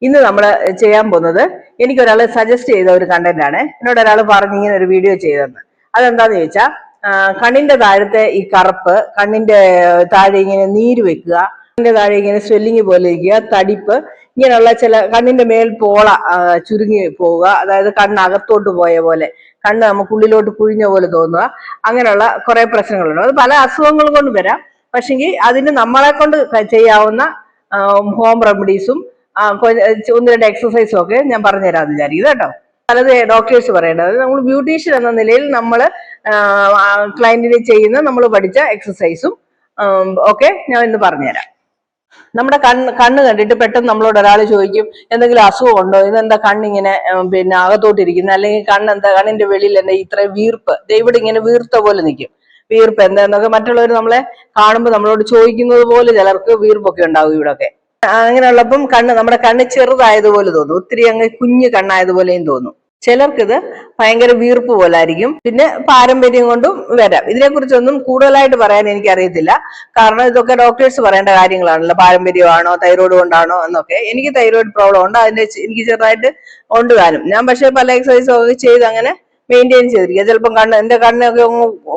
ഇന്ന് നമ്മൾ ചെയ്യാൻ പോകുന്നത് എനിക്കൊരാൾ സജസ്റ്റ് ചെയ്ത ഒരു കണ്ടന്റ് ആണ്. എന്നോട് ഒരാൾ പറഞ്ഞ് ഇങ്ങനെ ഒരു വീഡിയോ ചെയ്തെന്ന്. അതെന്താന്ന് ചോദിച്ചാൽ കണ്ണിന്റെ താഴത്തെ ഈ കറുപ്പ്, കണ്ണിന്റെ താഴെ ഇങ്ങനെ നീര് വെക്കുക, കണ്ണിന്റെ താഴെ ഇങ്ങനെ സ്വെല്ലിങ് പോലെ ഇരിക്കുക, തടിപ്പ്, ഇങ്ങനെയുള്ള ചില കണ്ണിന്റെ മേൽ പോള ചുരുങ്ങി പോവുക, അതായത് കണ്ണകത്തോട്ട് പോയ പോലെ, കണ്ണ് നമുക്ക് ഉള്ളിലോട്ട് കുഴിഞ്ഞ പോലെ തോന്നുക, അങ്ങനെയുള്ള കുറെ പ്രശ്നങ്ങളുണ്ട്. അത് പല അസുഖങ്ങൾ കൊണ്ട് വരാം. പക്ഷെങ്കിൽ അതിന് നമ്മളെ കൊണ്ട് ചെയ്യാവുന്ന ഹോം റെമഡീസും ഒന്ന് രണ്ട് എക്സസൈസും ഒക്കെ ഞാൻ പറഞ്ഞുതരാമെന്ന് വിചാരിക്കും കേട്ടോ. പലത് ഡോക്ടേഴ്സ് പറയേണ്ടത്, നമ്മൾ ബ്യൂട്ടീഷ്യൻ എന്ന നിലയിൽ നമ്മൾ ക്ലയന്റിന് ചെയ്യുന്ന നമ്മൾ പഠിച്ച എക്സസൈസും ഒക്കെ ഞാൻ ഇന്ന് പറഞ്ഞുതരാം. നമ്മുടെ കണ്ണ് കണ്ടിട്ട് പെട്ടെന്ന് നമ്മളോട് ഒരാൾ ചോദിക്കും, എന്തെങ്കിലും അസുഖം ഉണ്ടോ, ഇതെന്താ കണ്ണിങ്ങനെ അകത്തോട്ടിരിക്കുന്നത്, അല്ലെങ്കിൽ കണ്ണെന്താ, കണ്ണിന്റെ വെളിയിൽ എന്താ ഇത്ര വീർപ്പ്, ഇവിടെ ഇങ്ങനെ വീർത്ത പോലെ നിൽക്കും. വീർപ്പ് എന്താന്നൊക്കെ മറ്റുള്ളവർ നമ്മളെ കാണുമ്പോൾ നമ്മളോട് ചോദിക്കുന്നത് പോലെ ചിലർക്ക് വീർപ്പൊക്കെ ഉണ്ടാവും ഇവിടൊക്കെ. അങ്ങനെയുള്ളപ്പം നമ്മുടെ കണ്ണ് ചെറുതായതുപോലെ തോന്നും, ഒത്തിരി അങ്ങ് കുഞ്ഞു കണ്ണായതുപോലെയും തോന്നും. ചിലർക്കിത് ഭയങ്കര വീർപ്പ് പോലായിരിക്കും. പിന്നെ പാരമ്പര്യം കൊണ്ടും വരാം. ഇതിനെക്കുറിച്ചൊന്നും കൂടുതലായിട്ട് പറയാൻ എനിക്കറിയത്തില്ല, കാരണം ഇതൊക്കെ ഡോക്ടേഴ്സ് പറയേണ്ട കാര്യങ്ങളാണല്ലോ. പാരമ്പര്യമാണോ, തൈറോയ്ഡ് കൊണ്ടാണോ എന്നൊക്കെ. എനിക്ക് തൈറോയ്ഡ് പ്രോബ്ലം ഉണ്ട്, അതിന്റെ എനിക്ക് ചെറുതായിട്ട് ഉണ്ട് താനും. ഞാൻ പക്ഷെ പല എക്സസൈസും ഒക്കെ ചെയ്ത് അങ്ങനെ മെയിൻറ്റെയിൻ ചെയ്തിരിക്കുക. ചിലപ്പം എന്റെ കണ്ണൊക്കെ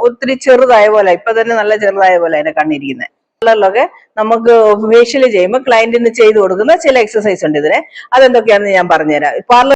ഒത്തിരി ചെറുതായ പോലെ, ഇപ്പൊ തന്നെ നല്ല ചെറുതായ പോലെ എന്റെ കണ്ണിരിക്കുന്നത്. പാർലറിലൊക്കെ നമുക്ക് ഫേഷ്യൽ ചെയ്യുമ്പോൾ ക്ലയന്റിന് ചെയ്തു കൊടുക്കുന്ന ചില എക്സസൈസ് ഉണ്ട് ഇതിന്. അതെന്തൊക്കെയാണെന്ന് ഞാൻ പറഞ്ഞുതരാം. പാർലർ